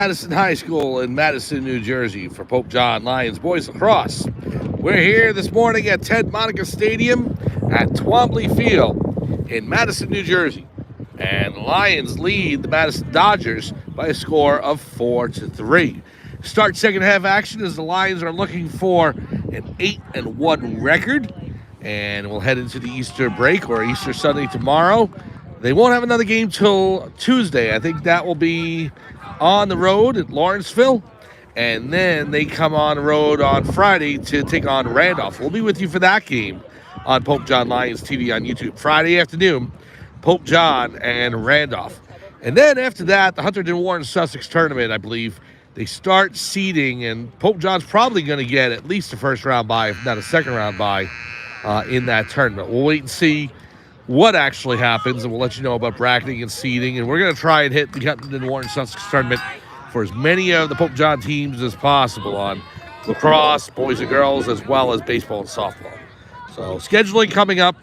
Madison High School in Madison, New Jersey for Pope John Lions Boys Lacrosse. We're here this morning at Ted Monica Stadium at Twombly Field in Madison, New Jersey. And the Lions lead the Madison Dodgers by a score of 4-3. Start second half action as the Lions are looking for an 8-1 record. And we'll head into the Easter break or Easter Sunday tomorrow. They won't have another game till Tuesday. I think that will be on the road at Lawrenceville. And then they come on the road on Friday to take on Randolph. We'll be with you for that game on Pope John Lions TV on YouTube. Friday afternoon, Pope John and Randolph. And then after that, the Hunterdon Warren Sussex tournament, I believe, they start seeding. And Pope John's probably going to get at least a first round bye, if not a second round bye, in that tournament. We'll wait and see what actually happens, and we'll let you know about bracketing and seeding. And we're going to try and hit the Hunterdon Warren Sussex tournament for as many of the Pope John teams as possible on lacrosse, boys and girls, as well as baseball and softball. So scheduling coming up.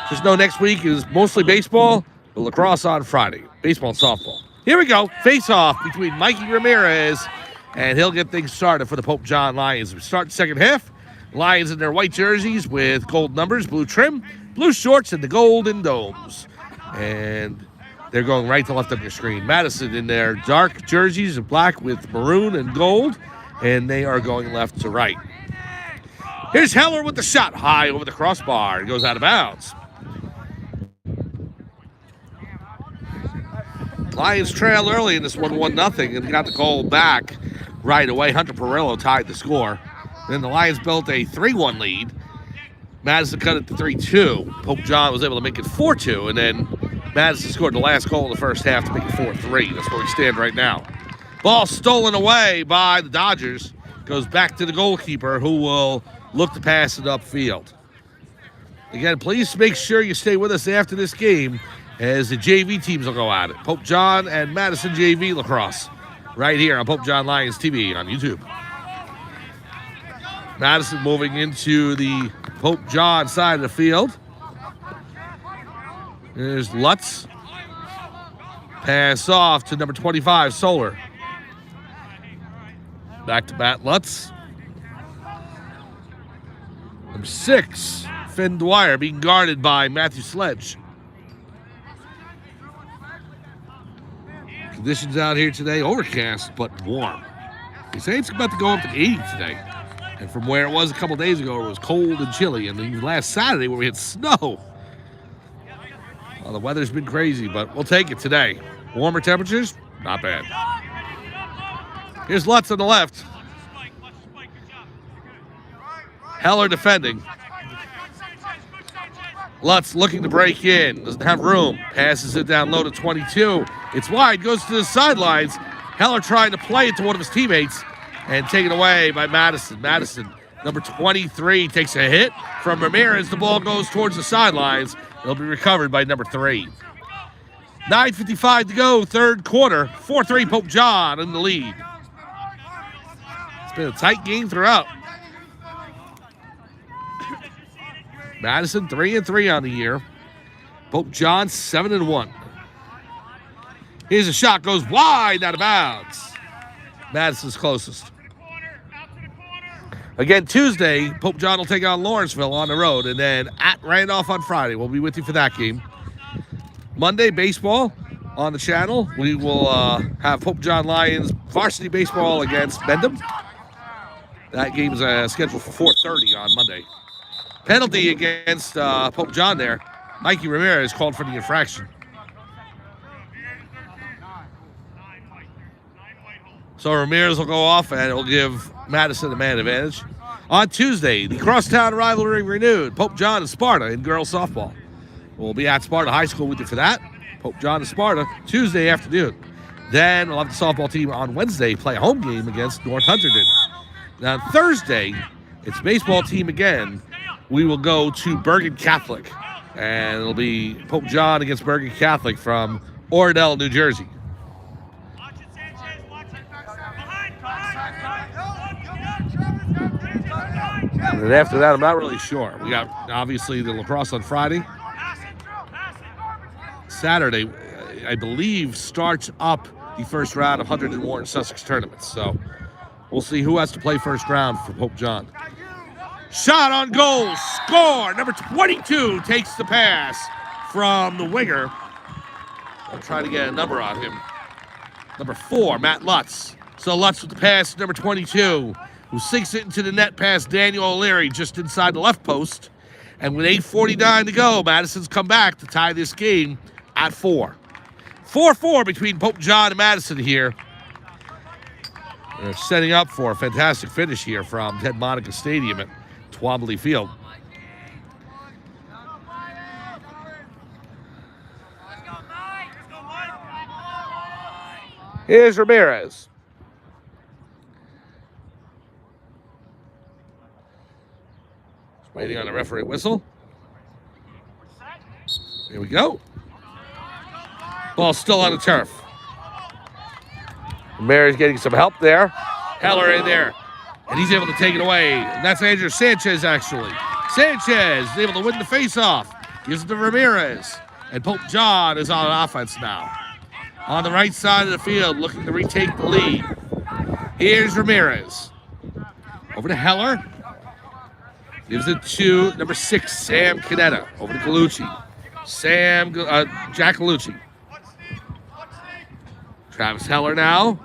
Just know next week is mostly baseball, but lacrosse on Friday. Baseball and softball. Here we go. Face-off between Mikey Ramirez, and he'll get things started for the Pope John Lions. We start the second half. Lions in their white jerseys with gold numbers, blue trim, blue shorts, and the golden domes. And they're going right to left on your screen. Madison in their dark jerseys of black with maroon and gold, and they are going left to right. Here's Heller with the shot high over the crossbar. It goes out of bounds. Lions trail early in this one, 1-0, and got the goal back right away. Hunter Perillo tied the score. Then the Lions built a 3-1 lead. Madison cut it to 3-2. Pope John was able to make it 4-2, and then Madison scored the last goal in the first half to make it 4-3. That's where we stand right now. Ball stolen away by the Dodgers. Goes back to the goalkeeper, who will look to pass it upfield. Again, please make sure you stay with us after this game as the JV teams will go at it. Pope John and Madison JV Lacrosse right here on Pope John Lions TV on YouTube. Madison moving into the Pope John side of the field. There's Lutz. Pass off to number 25, Solar. Back to bat, Lutz. Number 6, Finn Dwyer, being guarded by Matthew Sledge. Conditions out here today, overcast but warm. They say it's about to go up to 80 today. And from where it was a couple days ago, it was cold and chilly. And then last Saturday where we had snow. Well, the weather's been crazy, but we'll take it today. Warmer temperatures, not bad. Here's Lutz on the left. Heller defending. Lutz looking to break in. Doesn't have room. Passes it down low to 22. It's wide, goes to the sidelines. Heller trying to play it to one of his teammates. And taken away by Madison. Madison, number 23, takes a hit from Ramirez. The ball goes towards the sidelines. It'll be recovered by number 3. 9:55 to go, third quarter. 4-3 Pope John in the lead. It's been a tight game throughout. Madison 3-3 on the year. Pope John 7-1. Here's a shot, goes wide, out of bounds. Madison's closest. Again, Tuesday, Pope John will take on Lawrenceville on the road, and then at Randolph on Friday. We'll be with you for that game. Monday, baseball on the channel. We will have Pope John Lions varsity baseball against Bendham. That game is scheduled for 4:30 on Monday. Penalty against Pope John there. Mikey Ramirez called for the infraction. So Ramirez will go off, and it will give Madison the man advantage. On Tuesday, the crosstown rivalry renewed. Pope John and Sparta in girls softball. We'll be at Sparta High School with you for that. Pope John and Sparta, Tuesday afternoon. Then we'll have the softball team on Wednesday play a home game against North Hunterdon. Now on Thursday, it's baseball team again. We will go to Bergen Catholic, and it'll be Pope John against Bergen Catholic from Oradell, New Jersey. And after that, I'm not really sure. We got, obviously, the lacrosse on Friday. Saturday, I believe, starts up the first round of 100 and Warren Sussex tournaments. So we'll see who has to play first round for Pope John. Shot on goal, score. Number 22 takes the pass from the winger. I'm trying to get a number on him. Number 4, Matt Lutz. So Lutz with the pass, number 22, who sinks it into the net past Daniel O'Leary just inside the left post. And with 8:49 to go, Madison's come back to tie this game at 4. 4-4 between Pope John and Madison here. They're setting up for a fantastic finish here from Ted Monica Stadium at Twombly Field. Here's Ramirez. Just waiting on the referee whistle. Here we go. Ball still on the turf. Ramirez getting some help there. Heller in there. And he's able to take it away. And that's Andrew Sanchez, actually. Sanchez is able to win the faceoff. Gives it to Ramirez. And Pope John is on offense now. On the right side of the field, looking to retake the lead. Here's Ramirez. Over to Heller. Gives it to number 6, Sam Canetta. Over to Galucci. Jack Galucci. Travis Heller now.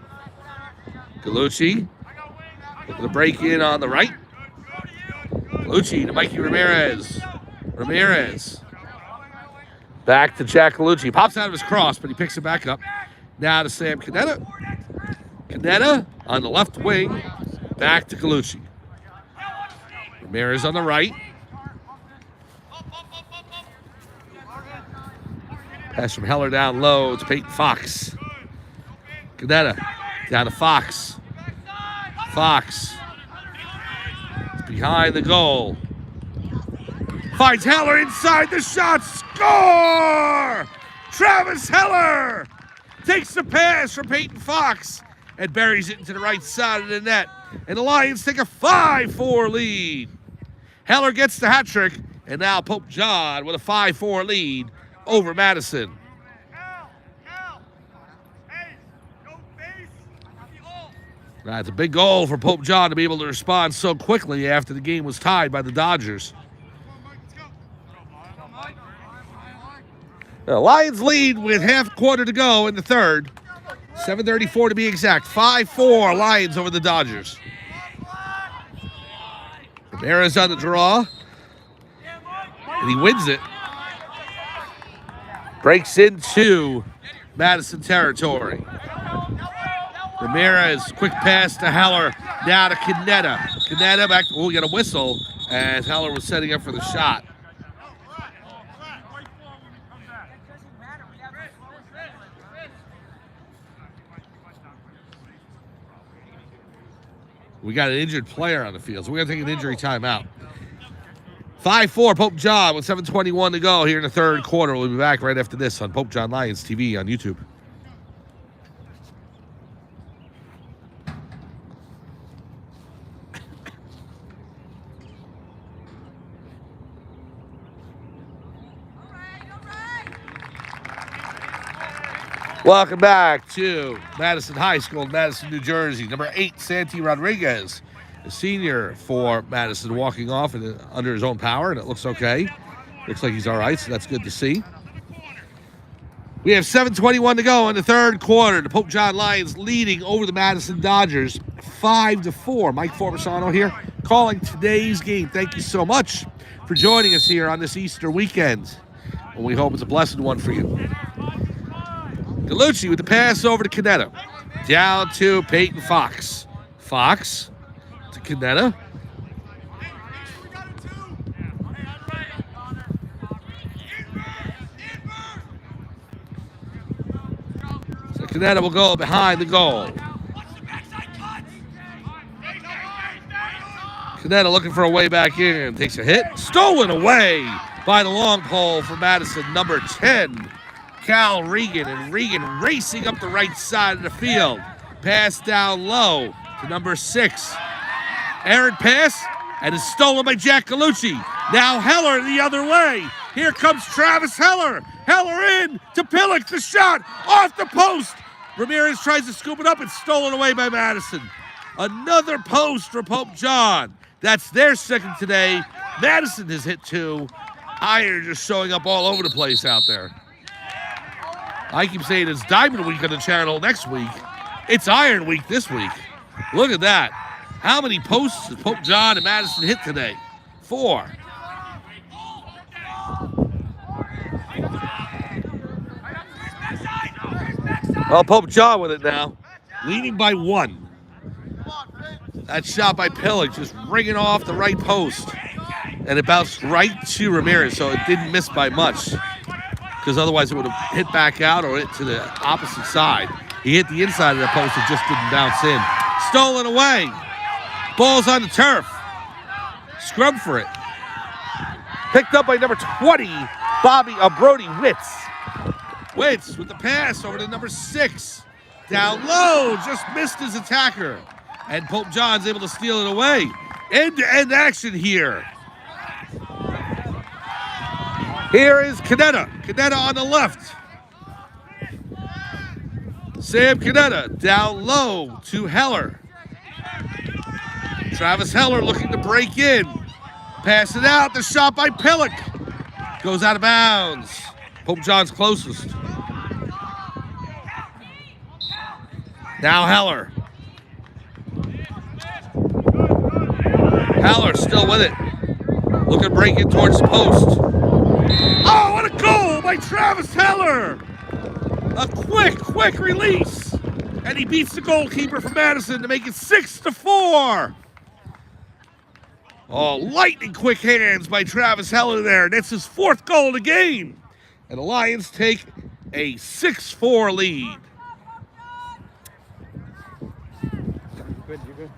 Galucci. Looking to break in on the right. Galucci to Mikey Ramirez. Ramirez. Back to Jack Galucci. Pops out of his cross, but he picks it back up. Now to Sam Canetta. Canetta on the left wing. Back to Galucci. Ramirez on the right. Pass from Heller down low to Peyton Fox. Canetta down to Fox. Fox. Behind the goal. Finds Heller inside the shot. Score! Travis Heller takes the pass from Peyton Fox and buries it into the right side of the net. And the Lions take a 5-4 lead. Heller gets the hat trick, and now Pope John with a 5-4 lead over Madison. That's a big goal for Pope John to be able to respond so quickly after the game was tied by the Dodgers. The Lions lead with half quarter to go in the third. 7:34 to be exact. 5-4 Lions over the Dodgers. Ramirez on the draw. And he wins it. Breaks into Madison territory. Ramirez, quick pass to Heller. Now to Canetta. Canetta back. Oh, we got a whistle as Heller was setting up for the shot. We got an injured player on the field, so we're going to take an injury timeout. 5-4 Pope John with 7:21 to go here in the third quarter. We'll be back right after this on Pope John Lions TV on YouTube. Welcome back to Madison High School in Madison, New Jersey. Number 8, Santi Rodriguez, a senior for Madison, walking off under his own power, and it looks okay. Looks like he's all right, so that's good to see. We have 7:21 to go in the third quarter. The Pope John Lions leading over the Madison Dodgers 5-4. Mike Forbisano here calling today's game. Thank you so much for joining us here on this Easter weekend, and we hope it's a blessed one for you. Galucci with the pass over to Canetta. Down to Peyton Fox. Fox to Canetta. So Canetta will go behind the goal. Canetta looking for a way back in. Takes a hit. Stolen away by the long pole for Madison. Number 10. Cal Regan, and Regan racing up the right side of the field. Pass down low to number 6. Errant pass, and is stolen by Jack Galucci. Now Heller the other way. Here comes Travis Heller. Heller in to Pillock, the shot off the post. Ramirez tries to scoop it up. It's stolen away by Madison. Another post for Pope John. That's their second today. Madison has hit 2. Iron just showing up all over the place out there. I keep saying it's Diamond Week on the channel next week. It's Iron Week this week. Look at that. How many posts did Pope John and Madison hit today? 4. Well, Pope John with it now. Leading by 1. That shot by Pillock just ringing off the right post. And it bounced right to Ramirez, so it didn't miss by much. Because otherwise it would have hit back out or hit to the opposite side. He hit the inside of the post, it just didn't bounce in. Stolen away. Ball's on the turf. Scrub for it. Picked up by number 20, Brody Witz. Witz with the pass over to number 6. Down low, just missed his attacker. And Pope John's able to steal it away. End-to-end action here. Here is Canetta. Canetta on the left. Sam Canetta down low to Heller. Travis Heller looking to break in. Pass it out. The shot by Pillock. Goes out of bounds. Pope John's closest. Now Heller. Heller still with it. Looking to break in towards the post. Oh, what a goal by Travis Heller! A quick release. And he beats the goalkeeper from Madison to make it 6-4. Oh, lightning quick hands by Travis Heller there. That's his 4th goal of the game. And the Lions take a 6-4 lead. You're good.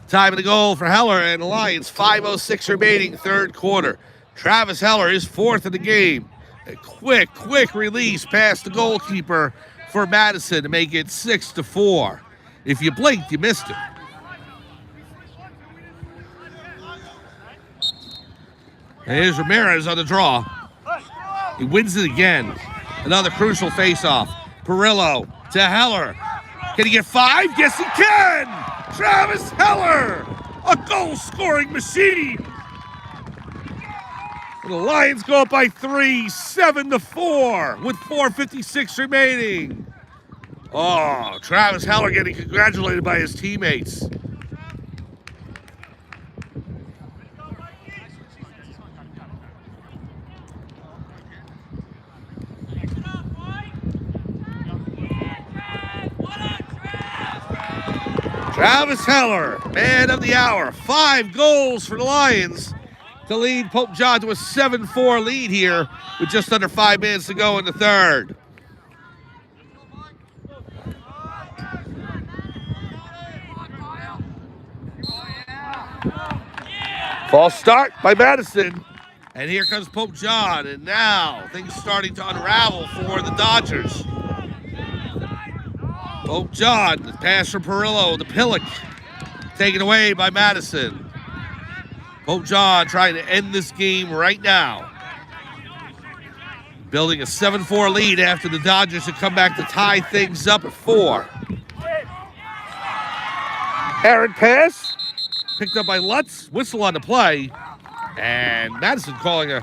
Time of the goal for Heller and the Lions. 5:06 remaining, 3rd quarter. Travis Heller is 4th in the game. A quick release past the goalkeeper for Madison to make it 6-4. If you blinked, you missed it. And here's Ramirez on the draw. He wins it again. Another crucial face-off. Perillo to Heller. Can he get 5? Yes, he can! Travis Heller, a goal-scoring machine. And the Lions go up by 3, 7-4, with 4:56 remaining. Oh, Travis Heller getting congratulated by his teammates. Travis Heller, man of the hour. 5 goals for the Lions to lead Pope John to a 7-4 lead here with just under 5 minutes to go in the 3rd. False start by Madison. And here comes Pope John. And now things starting to unravel for the Dodgers. Pope John, the pass from Perillo, the Pillock, taken away by Madison. Pope John trying to end this game right now. Building a 7-4 lead after the Dodgers have come back to tie things up at 4. Errant pass, picked up by Lutz, whistle on the play, and Madison calling a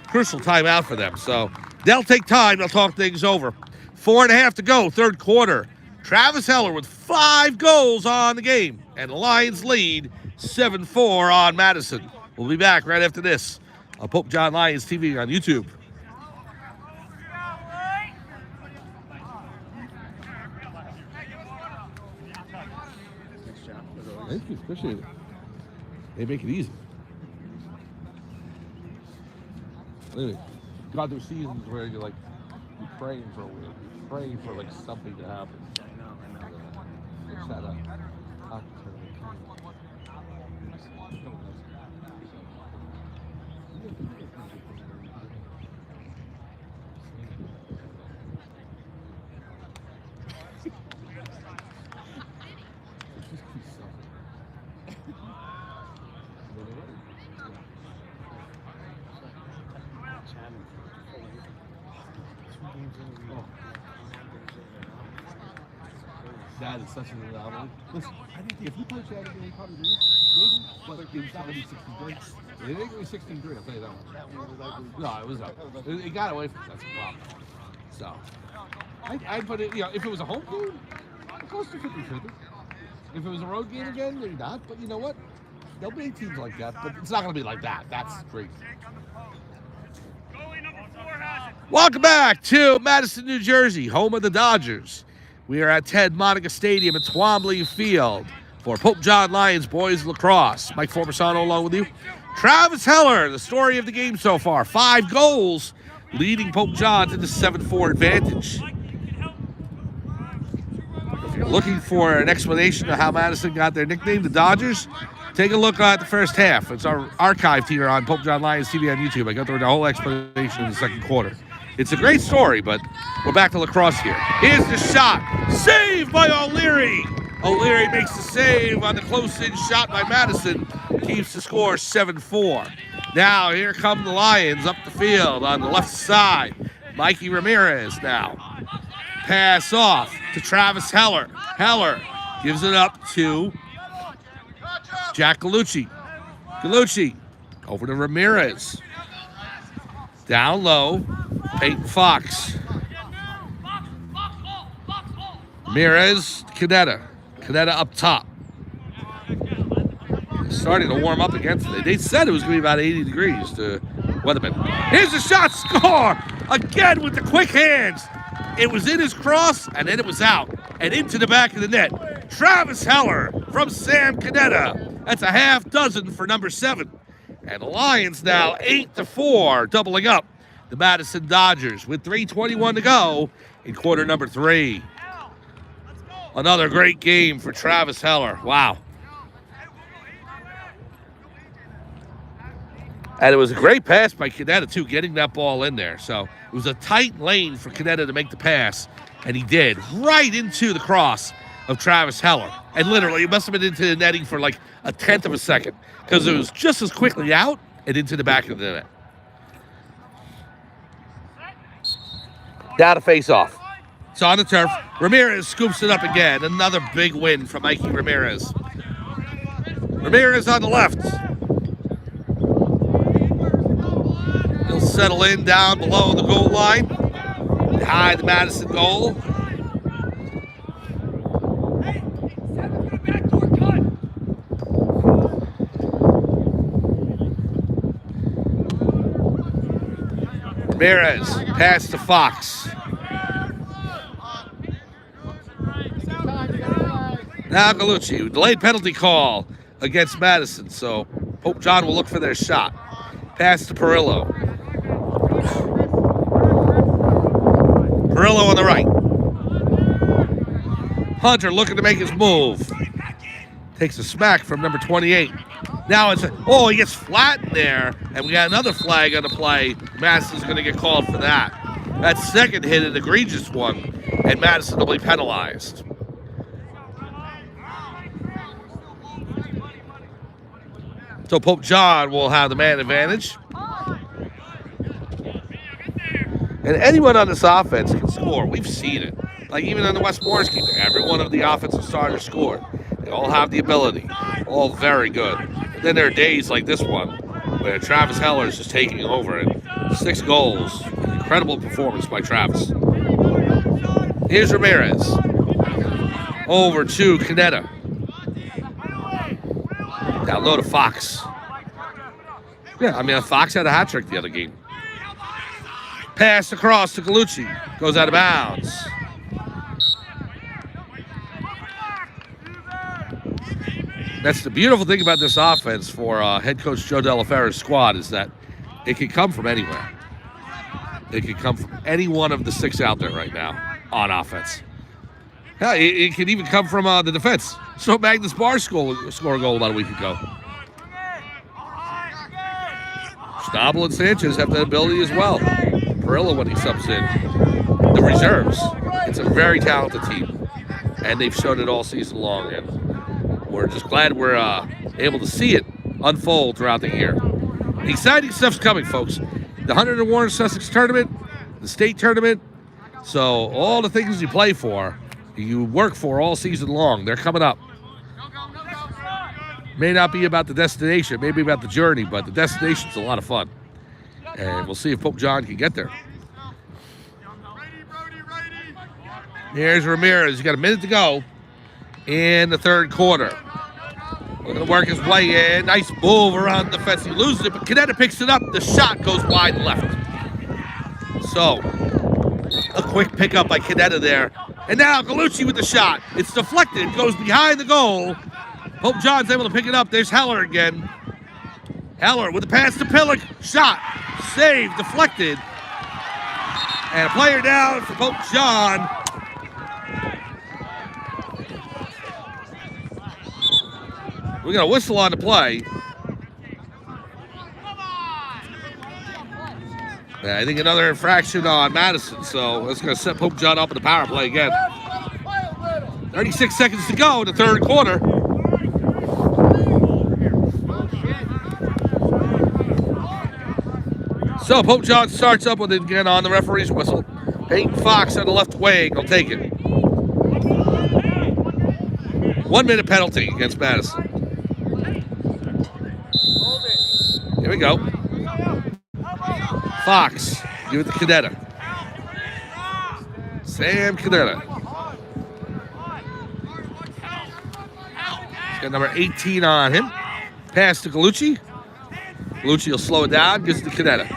crucial timeout for them. So they'll take time, they'll talk things over. 4.5 to go, 3rd quarter. Travis Heller with 5 goals on the game. And the Lions lead 7-4 on Madison. We'll be back right after this on Pope John Lions TV on YouTube. Thank you, appreciate it. They make it easy. Anyway, God, there's seasons where you're like, you're praying for like something to happen. What's that up? That is such an anomaly. Listen, I think if he played Saturday, he probably lose. Maybe, but it's not going to be 63. It ain't going to be 63, I'll tell you that much. No, it was up. It got away from that's the problem. So, I'd put it, if it was a home game, close to 50-50. If it was a road game again, maybe not. But you know what? There'll be teams like that, but it's not going to be like that. That's crazy. Welcome back to Madison, New Jersey, home of the Dodgers. We are at Ted Monica Stadium at Twombly Field for Pope John Lions boys lacrosse. Mike Formisano along with you. Travis Heller, the story of the game so far. 5 goals, leading Pope John to the 7-4 advantage. If you're looking for an explanation of how Madison got their nickname, the Dodgers, take a look at the first half. It's our archived here on Pope John Lions TV on YouTube. I got the whole explanation in the second quarter. It's a great story, but we're back to lacrosse here. Here's the shot. Saved by O'Leary. O'Leary makes the save on the close-in shot by Madison. Keeps the score 7-4. Now here come the Lions up the field on the left side. Mikey Ramirez now. Pass off to Travis Heller. Heller gives it up to Jack Gallucci. Gallucci over to Ramirez. Down low, Peyton Fox. Ramirez, Canetta. Canetta up top. Starting to warm up again today. They said it was going to be about 80 degrees to Weatherman. Here's the shot, score! Again with the quick hands. It was in his cross, and then it was out. And into the back of the net. Travis Heller from Sam Canetta. That's a half dozen for number 7. And the Lions now 8-4, doubling up the Madison Dodgers with 3:21 to go in quarter number 3. Another great game for Travis Heller. Wow. And it was a great pass by Canetta, too, getting that ball in there. So it was a tight lane for Canetta to make the pass, and he did, right into the cross of Travis Heller. And literally, it must have been into the netting for like a tenth of a second, because it was just as quickly out and into the back of the net. Down to face off. So on the turf, Ramirez scoops it up again. Another big win from Mikey Ramirez. Ramirez on the left. He'll settle in down below the goal line, behind the Madison goal. Ramirez, pass to Fox. Now Gallucci, delayed penalty call against Madison, so Pope John will look for their shot. Pass to Perillo. Perillo on the right. Hunter looking to make his move. Takes a smack from number 28. Now it's he gets flat in there, and we got another flag on the play. Madison's going to get called for that. That second hit, an egregious one, and Madison will be penalized. So Pope John will have the man advantage. And anyone on this offense can score. We've seen it. Like even on the West Morris game, every one of the offensive starters scored. They all have the ability. All very good. But then there are days like this one where Travis Heller is just taking over. And 6 goals. An incredible performance by Travis. Here's Ramirez. Over to Canetta. Down low to Fox. Yeah, Fox had a hat trick the other game. Pass across to Gallucci. Goes out of bounds. That's the beautiful thing about this offense for head coach Joe Delaferra's squad is that it can come from anywhere. It can come from any one of the 6 out there right now on offense. Hell, it can even come from the defense. So Magnus Barr scored a goal about a week ago. Schnabel and Sanchez have that ability as well. Perillo when he subs in. The reserves. It's a very talented team. And they've shown it all season long. And we're just glad we're able to see it unfold throughout the year. Exciting stuff's coming, folks. The Hunter Warren Sussex tournament, the state tournament. So all the things you play for you work for all season long. They're coming up. May not be about the destination, maybe about the journey, but the destination's a lot of fun. And we'll see if Pope John can get there. Here's Ramirez. He's got a minute to go in the third quarter. Looking to work his way in. Nice move around the fence. He loses it, but Canetta picks it up. The shot goes wide left. So, a quick pickup by Canetta there. And now Gallucci with the shot. It's deflected. Goes behind the goal. Pope John's able to pick it up. There's Heller again. Heller with the pass to Pillock. Shot. Save. Deflected. And a player down for Pope John. We got a whistle on the play. I think another infraction on Madison, so that's going to set Pope John up in the power play again. 36 seconds to go in the third quarter. So Pope John starts up with it again on the referee's whistle. Peyton Fox on the left wing will take it. 1 minute penalty against Madison. Here we go. Fox, give it to Canetta. Sam Canetta. He's got number 18 on him. Pass to Gallucci. Gallucci will slow it down, gives it to Canetta.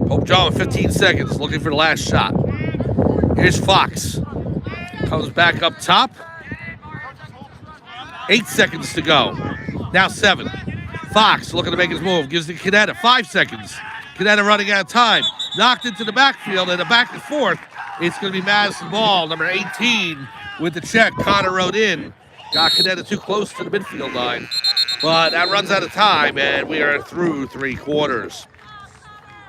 Pope John with 15 seconds, looking for the last shot. Here's Fox. Comes back up top. 8 seconds to go. Now 7. Fox looking to make his move. Gives it to Canetta. 5 seconds. Canetta running out of time. Knocked into the backfield and a back and forth. It's going to be Madison ball. Number 18 with the check. Connor rode in. Got Canetta too close to the midfield line. But that runs out of time, and we are through 3 quarters.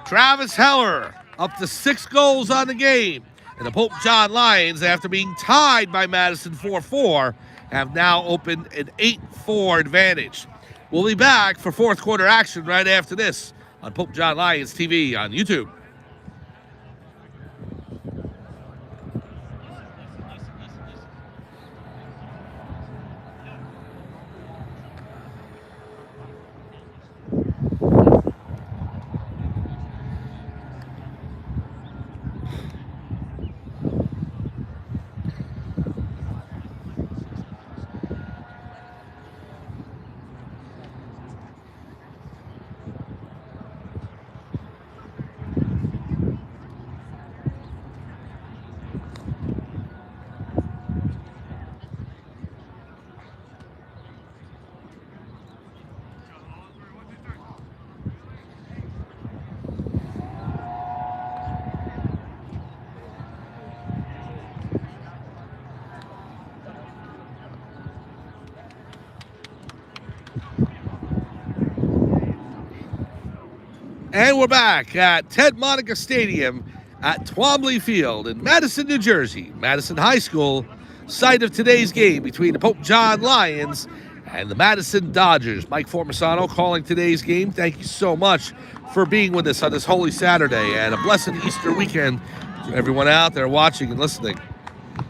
Travis Heller up to 6 goals on the game. And the Pope John Lions, after being tied by Madison 4-4, have now opened an 8-4 advantage. We'll be back for fourth quarter action right after this on Pope John Lions TV on YouTube. And we're back at Ted Monica Stadium at Twombly Field in Madison, New Jersey. Madison High School, site of today's game between the Pope John Lions and the Madison Dodgers. Mike Formisano calling today's game. Thank you so much for being with us on this Holy Saturday and a blessed Easter weekend to everyone out there watching and listening.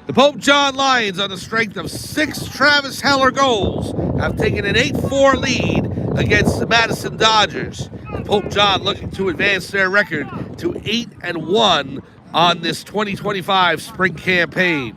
The Pope John Lions, on the strength of 6 Travis Heller goals, have taken an 8-4 lead against the Madison Dodgers. And Pope John looking to advance their record to 8-1 on this 2025 spring campaign.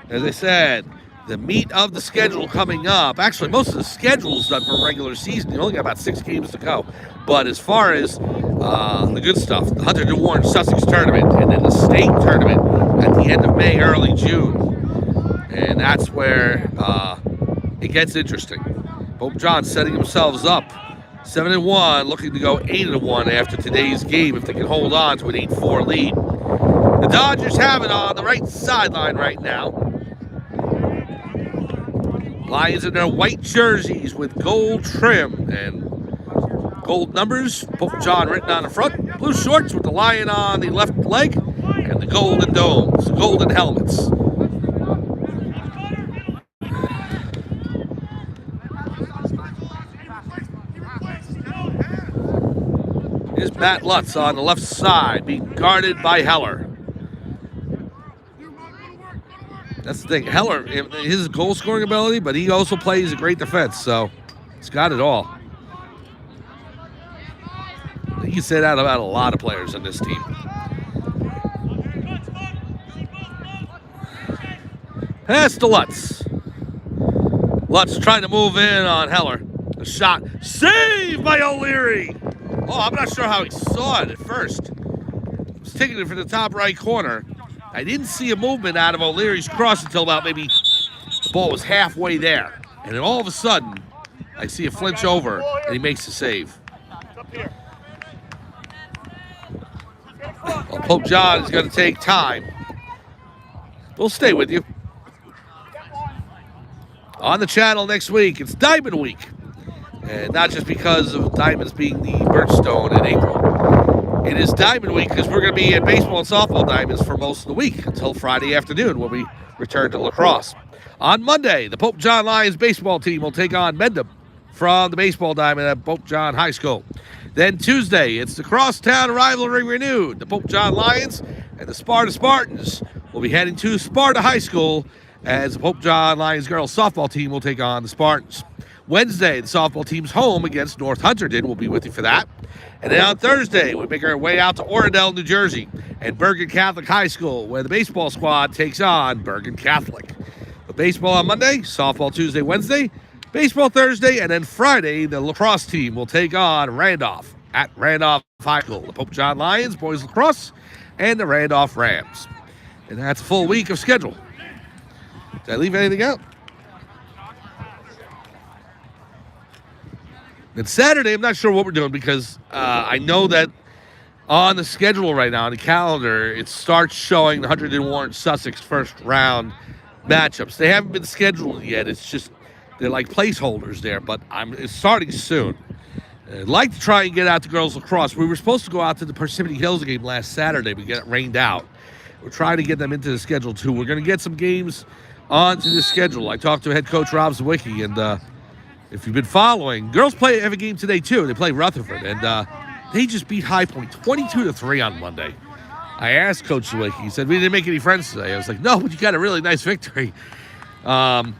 As I said, the meat of the schedule coming up. Actually, most of the schedule's done for regular season. You only got about 6 games to go. But as far as the good stuff, the Hunter DeWarden Sussex tournament and then the state tournament at the end of May, early June. And that's where it gets interesting. Pope John setting themselves up 7-1, looking to go 8-1 after today's game if they can hold on to an 8-4 lead. The Dodgers have it on the right sideline right now. Lions in their white jerseys with gold trim and gold numbers. Pope John written on the front. Blue shorts with the lion on the left leg and the golden domes, the golden helmets. Here's Matt Lutz on the left side, being guarded by Heller. That's the thing. Heller, his goal-scoring ability, but he also plays a great defense, so he's got it all. You can say that about a lot of players on this team. Pass to Lutz. Lutz trying to move in on Heller. A shot. Saved by O'Leary. Oh, I'm not sure how he saw it at first. He was taking it from the top right corner. I didn't see a movement out of O'Leary's cross until about maybe the ball was halfway there. And then all of a sudden, I see a flinch over, and he makes the save. Well, Pope John is going to take time. We'll stay with you. On the channel next week, it's Diamond Week. And not just because of diamonds being the birthstone in April. It is Diamond Week because we're going to be at baseball and softball diamonds for most of the week until Friday afternoon when we return to lacrosse. On Monday, the Pope John Lions baseball team will take on Mendham from the baseball diamond at Pope John High School. Then Tuesday, it's the crosstown rivalry renewed. The Pope John Lions and the Sparta Spartans will be heading to Sparta High School as the Pope John Lions girls softball team will take on the Spartans. Wednesday, the softball team's home against North Hunterdon. We'll be with you for that. And then on Thursday, we make our way out to Oradell, New Jersey, and Bergen Catholic High School, where the baseball squad takes on Bergen Catholic. The baseball on Monday, softball Tuesday, Wednesday, baseball Thursday, and then Friday, the lacrosse team will take on Randolph at Randolph High School. The Pope John Lions, boys lacrosse, and the Randolph Rams. And that's a full week of schedule. Did I leave anything out? And Saturday, I'm not sure what we're doing because I know that on the schedule right now, on the calendar, it starts showing the Hunterdon Warren Sussex first round matchups. They haven't been scheduled yet. It's just they're like placeholders there, but it's starting soon. I'd like to try and get out to girls lacrosse. We were supposed to go out to the Parsippany Hills game last Saturday, but it rained out. We're trying to get them into the schedule too. We're going to get some games onto the schedule. I talked to head coach Rob Zawicki, and if you've been following, girls have a game today too. They play Rutherford, and they just beat High Point 22-3 on Monday. I asked Coach Zawicki. He said, we didn't make any friends today. I was like, no, but you got a really nice victory. And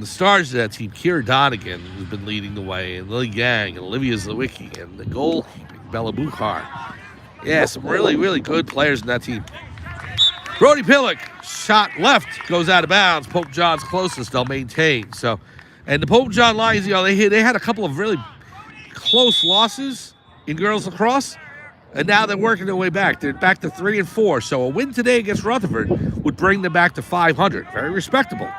the stars of that team, Kira Donegan, who's been leading the way, and Lily Yang, and Olivia Zawicki, and the goalkeeping, Bella Buchar. Yeah, some really, really good players in that team. Brody Pillock, shot left, goes out of bounds. Pope John's closest, they'll maintain. So, and the Pope John Lions, they had a couple of really close losses in girls lacrosse, and now they're working their way back. They're back to 3-4. So a win today against Rutherford would bring them back to 500. Very respectable.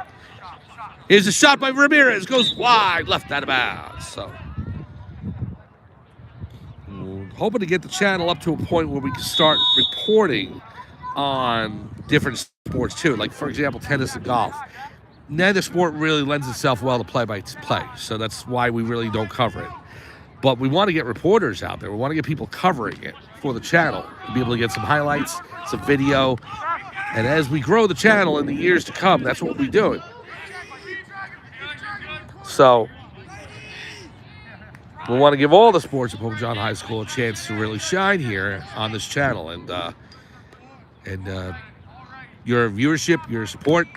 Here's a shot by Ramirez, goes wide, left out of bounds. So, hoping to get the channel up to a point where we can start reporting on different sports too, like for example tennis and golf. Neither sport really lends itself well to play-by-play, so that's why we really don't cover it. But we want to get reporters out there. We want to get people covering it for the channel to be able to get some highlights, some video, and as we grow the channel in the years to come, that's what we'll be doing. So we want to give all the sports at Pope John High School a chance to really shine here on this channel, and your viewership, your support,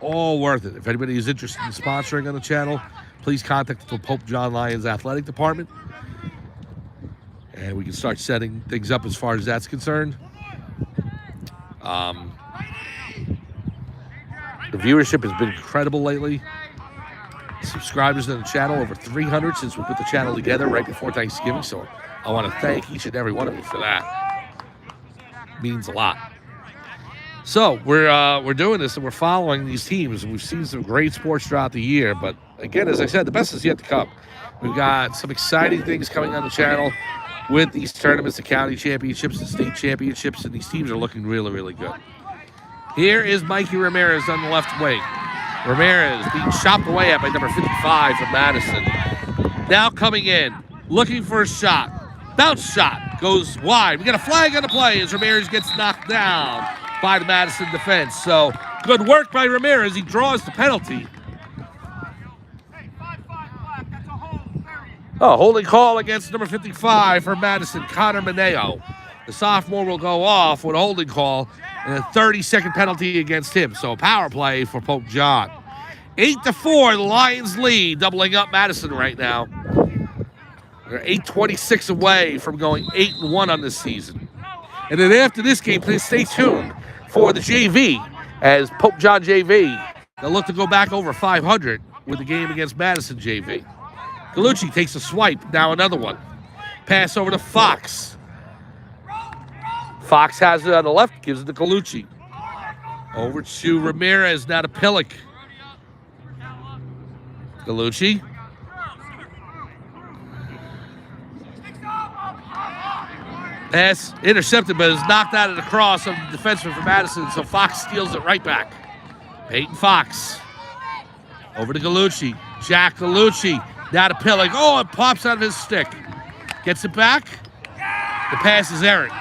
all worth it. If anybody is interested in sponsoring on the channel, please contact the Pope John Lions Athletic Department, and we can start setting things up as far as that's concerned. The viewership has been incredible lately. Subscribers on the channel, over 300 since we put the channel together right before Thanksgiving, so I want to thank each and every one of you for that. It means a lot. So we're doing this and we're following these teams, and we've seen some great sports throughout the year, but again, as I said, the best is yet to come. We've got some exciting things coming on the channel with these tournaments, the county championships, the state championships, and these teams are looking really, really good. Here is Mikey Ramirez on the left wing. Ramirez being chopped away at by number 55 from Madison. Now coming in, looking for a shot. Bounce shot, goes wide. We got a flag on the play as Ramirez gets knocked down by the Madison defense. So good work by Ramirez. He draws the penalty. Oh, holding call against number 55 for Madison, Connor Mineo. The sophomore will go off with a holding call, and a 30-second penalty against him. So a power play for Pope John. 8-4, the Lions lead, doubling up Madison right now. They're 8:26 away from going 8-1 on this season. And then after this game, please stay tuned for the JV, as Pope John JV, they'll look to go back over 500 with the game against Madison JV. Galucci takes a swipe, now another one. Pass over to Fox. Fox has it on the left, gives it to Galucci. Over to Ramirez, now to Pillick. Galucci. Pass intercepted, but is knocked out of the cross of the defenseman for Madison, so Fox steals it right back. Peyton Fox. Over to Galucci. Jack Galucci. Now to Pillick. Oh, it pops out of his stick. Gets it back. The pass is errant.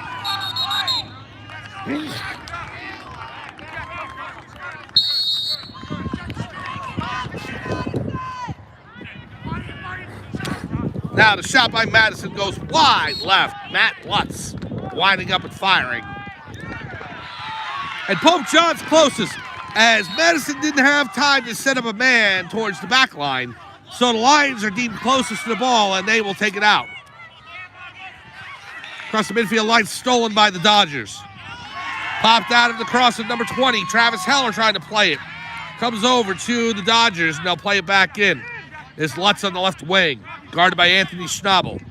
Now the shot by Madison goes wide left. Matt Lutz winding up and firing. And Pope John's closest, as Madison didn't have time to set up a man towards the back line. So the Lions are deemed closest to the ball, and they will take it out. Across the midfield line, stolen by the Dodgers. Popped out of the cross at number 20. Travis Heller trying to play it. Comes over to the Dodgers, and they'll play it back in. It's Lutz on the left wing, guarded by Anthony Schnabel.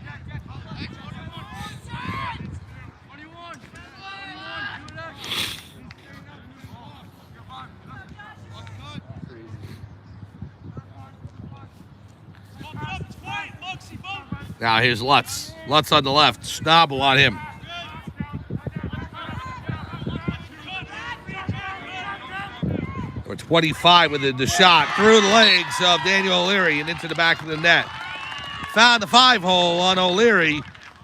Now here's Lutz. Lutz on the left, Schnabel on him. Number 25 with the shot through the legs of Daniel O'Leary and into the back of the net. Found the 5-hole on O'Leary,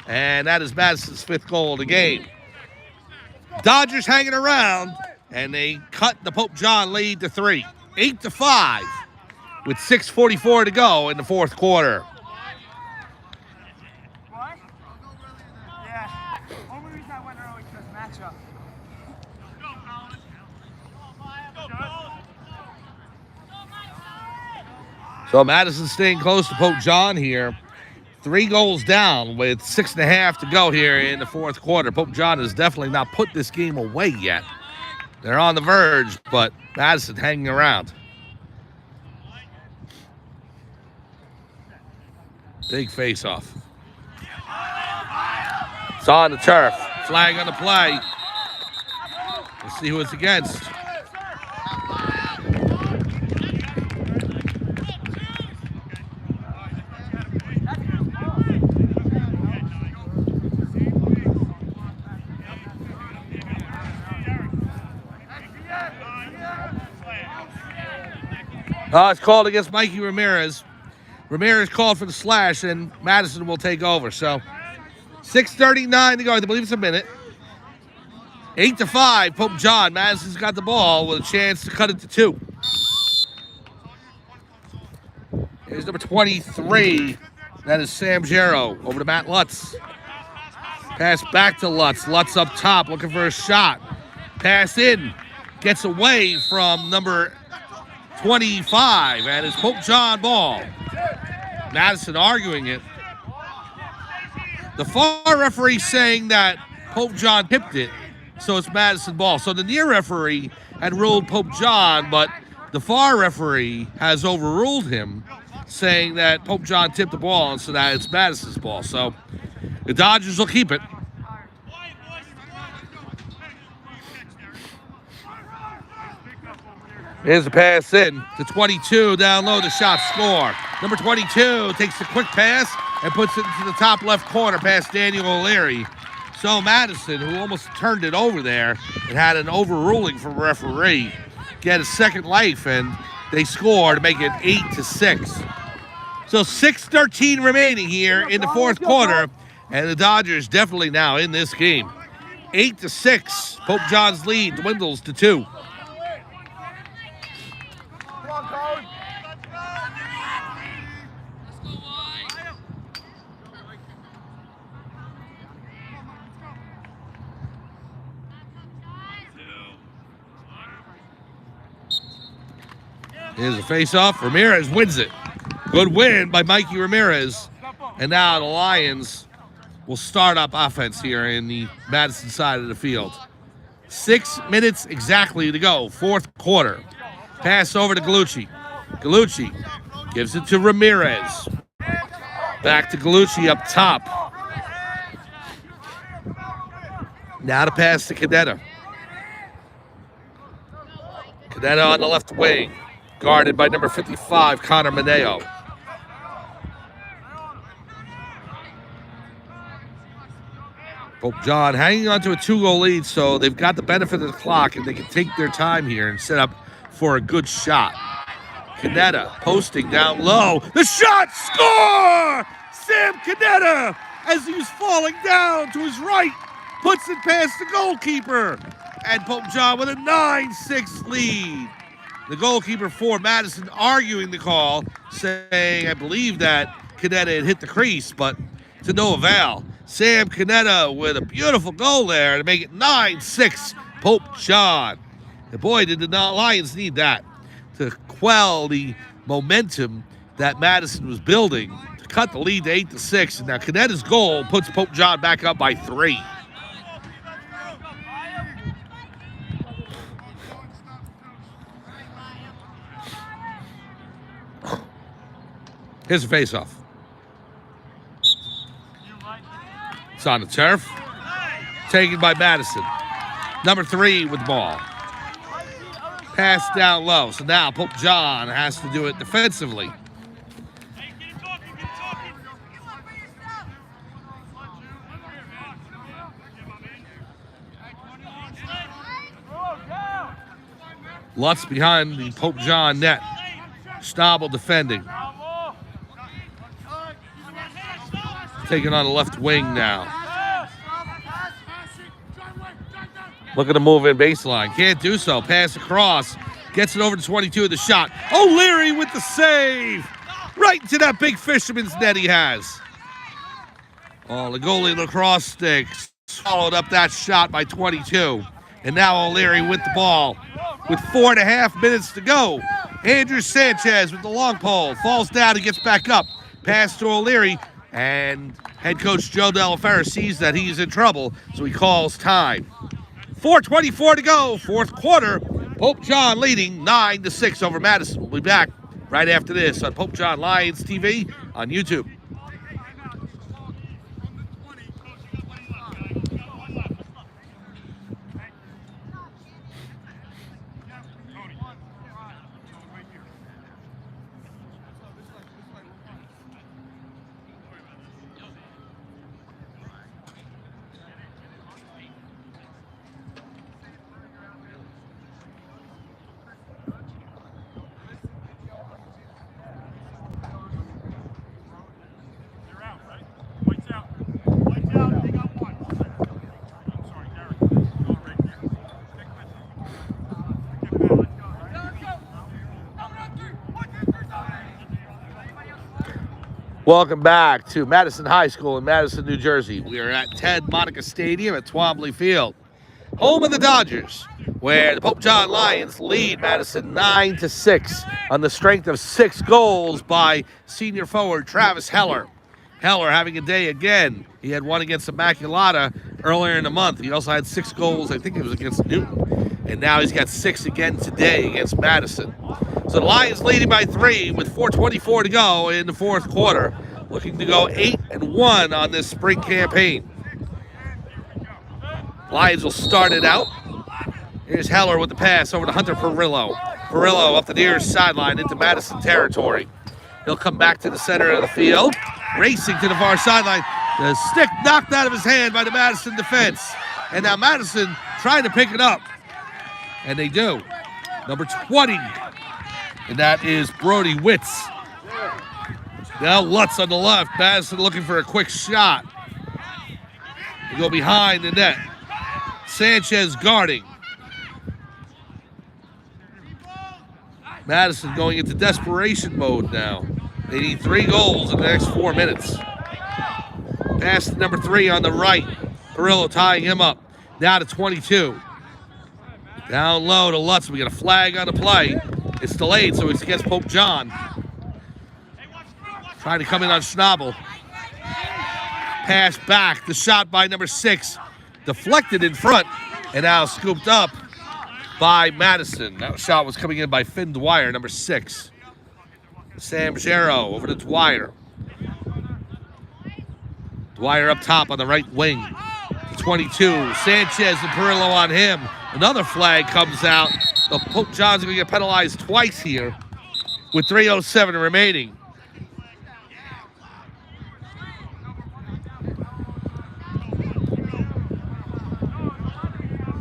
and that is Madison's 5th goal of the game. Dodgers hanging around, and they cut the Pope John lead to 3. 8-5 with 6:44 to go in the 4th quarter. So Madison staying close to Pope John here. 3 goals down with 6.5 to go here in the 4th quarter. Pope John has definitely not put this game away yet. They're on the verge, but Madison hanging around. Big face-off. It's on the turf. Flag on the play. Let's see who it's against. It's called against Mikey Ramirez. Ramirez called for the slash, and Madison will take over. So 6:39 to go. I believe it's a minute. 8-5, Pope John. Madison's got the ball with a chance to cut it to 2. Here's number 23. That is Sam Gero. Over to Matt Lutz. Pass back to Lutz. Lutz up top looking for a shot. Pass in. Gets away from number 25, and it's Pope John ball. Madison arguing it. The far referee saying that Pope John tipped it, so it's Madison ball. So the near referee had ruled Pope John, but the far referee has overruled him, saying that Pope John tipped the ball, and so that it's Madison's ball. So the Dodgers will keep it. Here's the pass in to 22, down low, the shot, score. Number 22 takes the quick pass and puts it into the top left corner past Daniel O'Leary. So Madison, who almost turned it over there and had an overruling from a referee, get a second life, and they score to make it 8-6. So 6:13 remaining here in the 4th quarter, and the Dodgers definitely now in this game. 8-6, Pope John's lead dwindles to 2. Here's a face-off. Ramirez wins it. Good win by Mikey Ramirez. And now the Lions will start up offense here in the Madison side of the field. 6 minutes exactly to go, fourth quarter. Pass over to Galucci. Galucci gives it to Ramirez. Back to Galucci up top. Now to pass to Cadetta. Cadetta on the left wing, guarded by number 55, Connor Mineo. Pope John hanging on to a 2-goal lead, so they've got the benefit of the clock, and they can take their time here and set up for a good shot. Cadetta posting down low. The shot! Score! Sam Cadetta, as he was falling down to his right, puts it past the goalkeeper. And Pope John with a 9-6 lead. The goalkeeper for Madison arguing the call, saying, I believe that Cadetta had hit the crease, but to no avail. Sam Cadetta with a beautiful goal there to make it 9-6 Pope John. And boy, did the Lions need that to quell the momentum that Madison was building to cut the lead to 8-6. And now Cadetta's goal puts Pope John back up by 3. Here's a face-off. It's on the turf. Taken by Madison. Number 3 with the ball. Pass down low. So now Pope John has to do it defensively. Lutz behind the Pope John net. Stabel defending. Taking on the left wing now. Looking to move in baseline. Can't do so. Pass across. Gets it over to 22 of the shot. O'Leary with the save. Right into that big fisherman's net he has. Oh, the goalie Lacrosse sticks. Swallowed up that shot by 22. And now O'Leary with the ball. With 4.5 minutes to go. Andrew Sanchez with the long pole. Falls down and gets back up. Pass to O'Leary. And head coach Joe Delaferra sees that he's in trouble, so he calls time. 4:24 to go, fourth quarter. Pope John leading 9-6 over Madison. We'll be back right after this on Pope John Lions TV on YouTube. Welcome back to Madison High School in Madison, New Jersey. We are at Ted Monica Stadium at Twombly Field, home of the Dodgers, where the Pope John Lions lead Madison 9-6 on the strength of 6 goals by senior forward Travis Heller. Heller having a day again. He had one against Immaculata earlier in the month. He also had 6 goals, I think it was against Newton. And now he's got 6 again today against Madison. So the Lions leading by 3 with 4:24 to go in the fourth quarter. Looking to go 8-1 on this spring campaign. Lions will start it out. Here's Heller with the pass over to Hunter Perillo. Perillo up the near sideline into Madison territory. He'll come back to the center of the field. Racing to the far sideline. The stick knocked out of his hand by the Madison defense. And now Madison trying to pick it up. And they do. Number 20. And that is Brody Witz. Now Lutz on the left. Madison looking for a quick shot. They go behind the net. Sanchez guarding. Madison going into desperation mode now. They need 3 goals in the next 4 minutes. Pass to number 3 on the right. Perillo tying him up. Now to 22. Down low to Lutz. We got a flag on the play. It's delayed, so it's against Pope John. Trying to come in on Schnabel. Pass back. The shot by number 6. Deflected in front. And now scooped up by Madison. That shot was coming in by Finn Dwyer, number 6. Sam Gero over to Dwyer. Dwyer up top on the right wing. 22. Sanchez and Perillo on him. Another flag comes out. The Pope John's going to get penalized twice here with 3:07 remaining.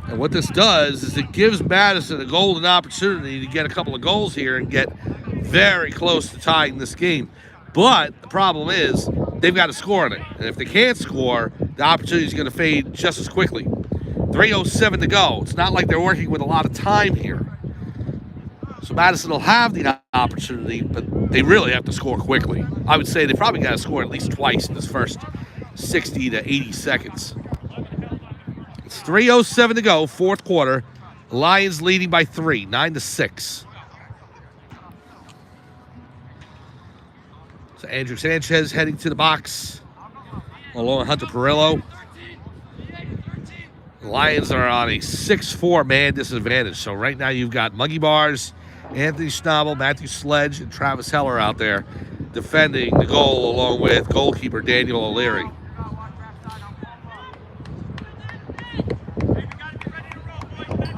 And what this does is it gives Madison a golden opportunity to get a couple of goals here and get very close to tying this game. But the problem is they've got to score on it. And if they can't score, the opportunity is going to fade just as quickly. 3:07 to go. It's not like they're working with a lot of time here. So Madison will have the opportunity, but they really have to score quickly. I would say they probably got to score at least twice in this first 60 to 80 seconds. It's 3:07 to go, fourth quarter. Lions leading by 3, 9-6. So Andrew Sanchez heading to the box along with Hunter Perillo. The Lions are on a 6-4 man disadvantage. So right now you've got Muggy Bars, Anthony Schnabel, Matthew Sledge, and Travis Heller out there defending the goal along with goalkeeper Daniel O'Leary.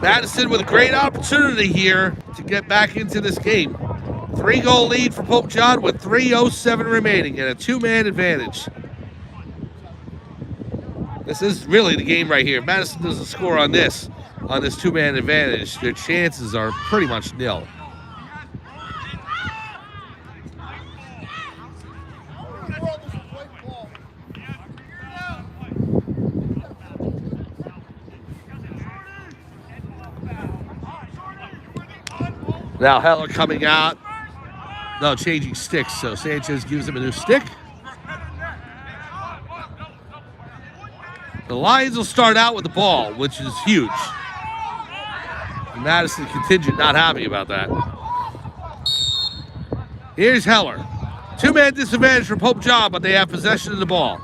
Madison with a great opportunity here to get back into this game. 3-goal lead for Pope John with 3:07 remaining and a 2-man advantage. This is really the game right here. If Madison doesn't score on this 2-man advantage, their chances are pretty much nil. Now Heller coming out. No, changing sticks, so Sanchez gives him a new stick. The Lions will start out with the ball, which is huge. The Madison contingent not happy about that. Here's Heller. 2-man disadvantage for Pope John, but they have possession of the ball,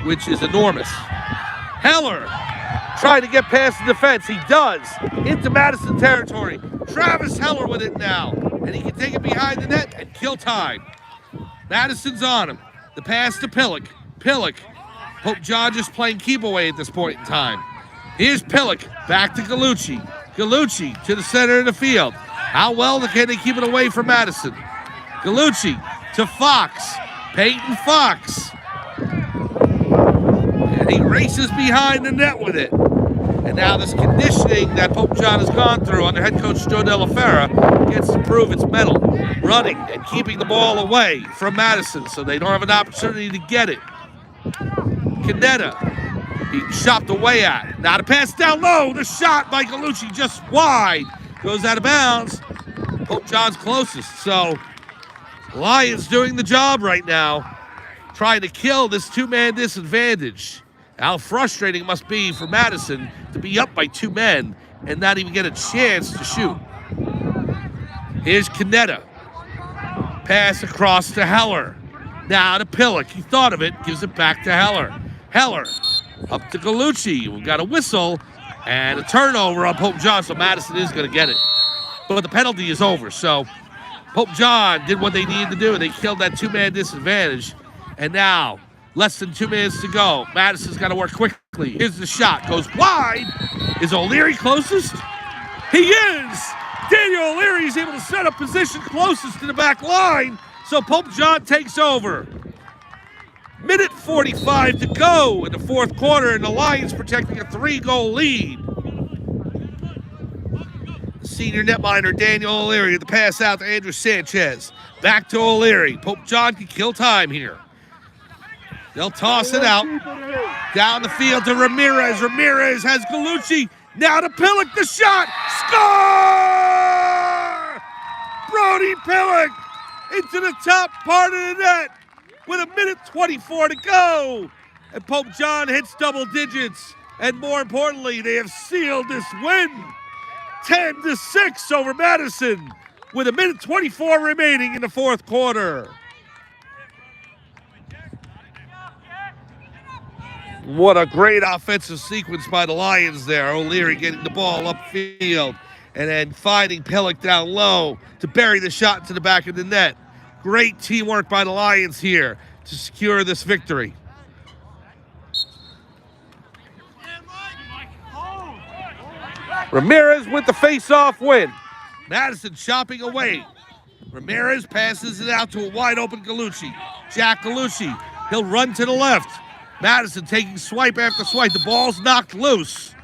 which is enormous. Heller trying to get past the defense. He does. Into Madison territory. Travis Heller with it now. And he can take it behind the net and kill time. Madison's on him. The pass to Pillock. Pillock. Pope John just playing keep away at this point in time. Here's Pillock. Back to Gallucci. Gallucci to the center of the field. How well can they keep it away from Madison? Gallucci to Fox. Peyton Fox. And he races behind the net with it. And now this conditioning that Pope John has gone through under head coach Joe Della Fera gets to prove its mettle. Running and keeping the ball away from Madison so they don't have an opportunity to get it. Canetta being chopped away at. Now to pass down low. The shot by Gallucci just wide. Goes out of bounds. Pope John's closest. So Lions doing the job right now. Trying to kill this 2-man disadvantage. How frustrating it must be for Madison to be up by 2 men and not even get a chance to shoot. Here's Canetta. Pass across to Heller. Now to Pillock. He thought of it. Gives it back to Heller. Heller up to Gallucci. We've got a whistle and a turnover on Pope John, so Madison is going to get it. But the penalty is over, so Pope John did what they needed to do. They killed that 2-man disadvantage. And now, less than 2 minutes to go. Madison's got to work quickly. Here's the shot. Goes wide. Is O'Leary closest? He is! Daniel O'Leary is able to set up position closest to the back line. So Pope John takes over. Minute 45 to go in the fourth quarter, and the Lions protecting a 3-goal lead. The senior netminder Daniel O'Leary, the pass out to Andrew Sanchez. Back to O'Leary. Pope John can kill time here. They'll toss it out. Down the field to Ramirez. Ramirez has Gallucci. Now to Pillock, the shot. Score! Brody Pillock into the top part of the net with a minute 24 to go. And Pope John hits double digits. And more importantly, they have sealed this win. 10-6 over Madison. with 1:24 remaining in the fourth quarter. What a great offensive sequence by the Lions there. O'Leary getting the ball upfield and then finding Pellick down low to bury the shot into the back of the net. Great teamwork by the Lions here to secure this victory. Ramirez with the face-off win. Madison chopping away. Ramirez passes it out to a wide-open Gallucci. Jack Gallucci, he'll run to the left. Madison taking swipe after swipe. The ball's knocked loose.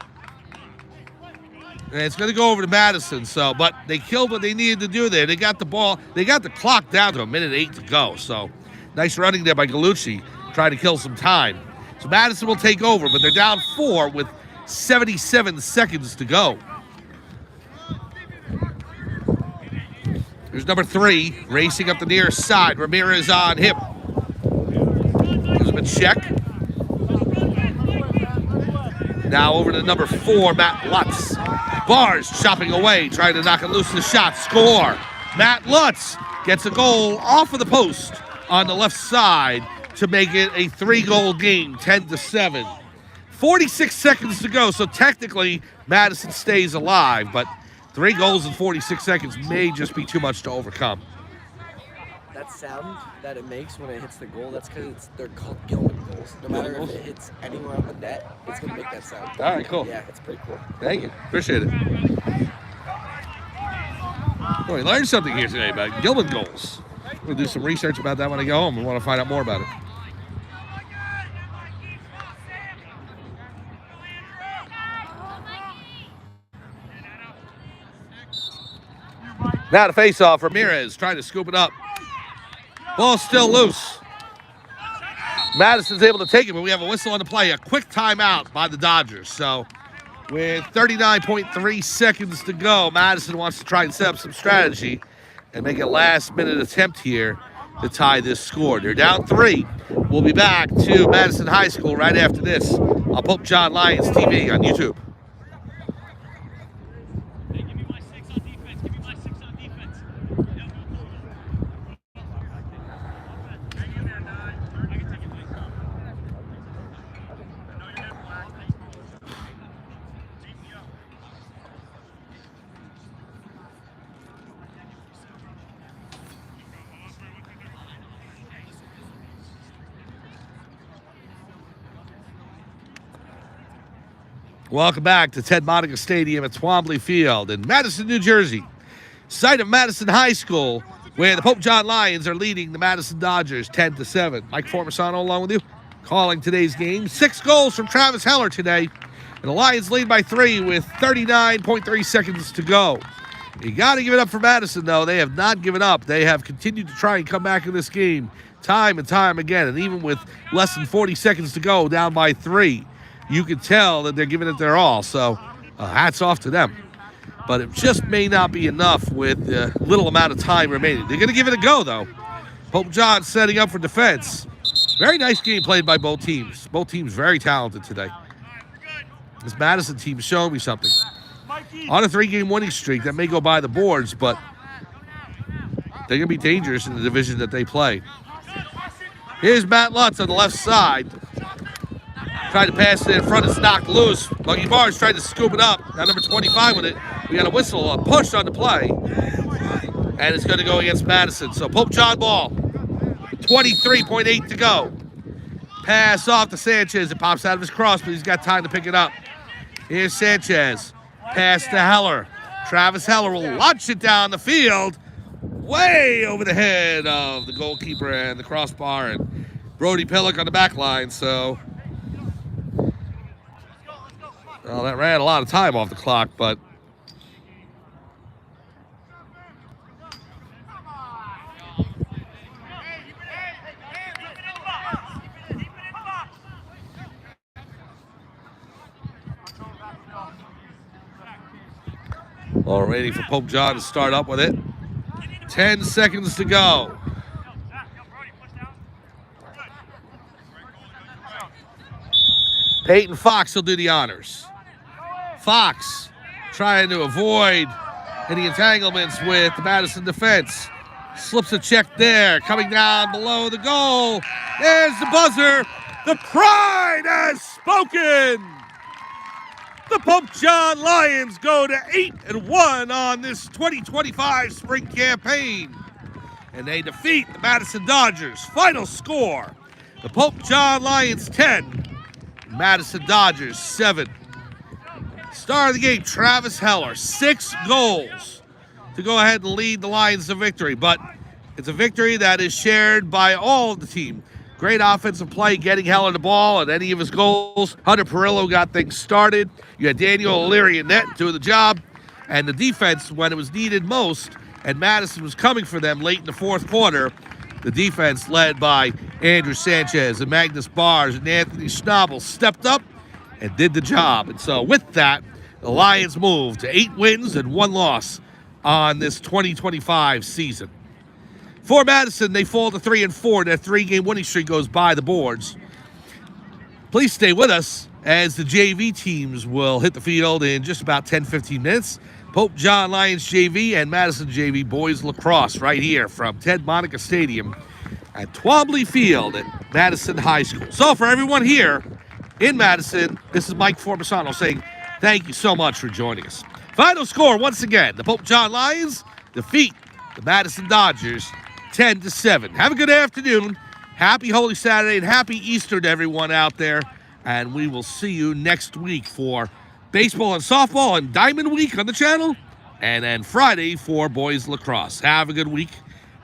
And it's going to go over to Madison, but they killed what they needed to do there. They got the ball, they got the clock down to 1:08 to go. So nice running there by Gallucci, trying to kill some time. So Madison will take over, but they're down 4 with 77 seconds to go. Here's number 3, racing up the near side. Ramirez on him. Gives him a check. Now over to number 4, Matt Lutz. Bars chopping away, trying to knock it loose in the shot. Score. Matt Lutz gets a goal off of the post on the left side to make it a 3-goal game, 10-7. 46 seconds to go, so technically Madison stays alive, but 3 goals in 46 seconds may just be too much to overcome. That sound that it makes when it hits the goal, that's because they're called Gilman goals. No matter if it hits anywhere on the net, it's going to make that sound. All right, cool. Yeah, it's pretty cool. Thank you. Appreciate it. Oh, we learned something here today about Gilman goals. We'll do some research about that when I go home. I want to find out more about it. Now to face off, Ramirez trying to scoop it up. Ball still loose. Madison's able to take it, but we have a whistle on the play. A quick timeout by the Dodgers. So with 39.3 seconds to go, Madison wants to try and set up some strategy and make a last-minute attempt here to tie this score. They're down 3. We'll be back to Madison High School right after this on Pope John Lions TV on YouTube. Welcome back to Ted Monica Stadium at Twombly Field in Madison, New Jersey, site of Madison High School, where the Pope John Lions are leading the Madison Dodgers 10-7. Mike Formisano along with you, calling today's game. 6 goals from Travis Heller today, and the Lions lead by 3 with 39.3 seconds to go. You got to give it up for Madison, though. They have not given up. They have continued to try and come back in this game time and time again, and even with less than 40 seconds to go, down by 3. You can tell that they're giving it their all, so hats off to them. But it just may not be enough with the little amount of time remaining. They're going to give it a go, though. Pope John setting up for defense. Very nice game played by both teams. Both teams very talented today. This Madison team is showing me something. On a 3-game winning streak, that may go by the boards, but they're going to be dangerous in the division that they play. Here's Matt Lutz on the left side. Tried to pass it in front, it's knocked loose. Lucky Barnes tried to scoop it up. Now number 25 with it. We got a whistle, a push on the play. And it's going to go against Madison. So Pope John ball. 23.8 to go. Pass off to Sanchez. It pops out of his cross, but he's got time to pick it up. Here's Sanchez. Pass to Heller. Travis Heller will launch it down the field. Way over the head of the goalkeeper and the crossbar. And Brody Pellick on the back line. So... well, that ran a lot of time off the clock, but all ready for Pope John to start up with it. 10 seconds to go. Peyton Fox will do the honors. Fox trying to avoid in the entanglements with the Madison defense. Slips a check there, coming down below the goal. There's the buzzer. The pride has spoken. The Pope John Lions go to 8-1 on this 2025 spring campaign. And they defeat the Madison Dodgers. Final score, the Pope John Lions 10, Madison Dodgers 7. Star of the game, Travis Heller, 6 goals to go ahead and lead the Lions to victory. But it's a victory that is shared by all of the team. Great offensive play, getting Heller the ball and any of his goals. Hunter Perillo got things started. You had Daniel O'Leary in net doing the job. And the defense, when it was needed most, and Madison was coming for them late in the fourth quarter, the defense led by Andrew Sanchez and Magnus Bars and Anthony Schnabel stepped up and did the job. And so with that, the Lions moved to 8 wins and 1 loss on this 2025 season. For Madison, they fall to 3-4. Their 3-game winning streak goes by the boards. Please stay with us as the JV teams will hit the field in just about 10-15 minutes. Pope John Lions JV and Madison JV boys lacrosse right here from Ted Monica Stadium at Twombly Field at Madison High School. So for everyone here in Madison, this is Mike Forbisano saying thank you so much for joining us. Final score, once again, the Pope John Lions defeat the Madison Dodgers 10-7. Have a good afternoon. Happy Holy Saturday and happy Easter to everyone out there. And we will see you next week for baseball and softball and Diamond Week on the channel. And then Friday for boys lacrosse. Have a good week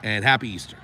and happy Easter.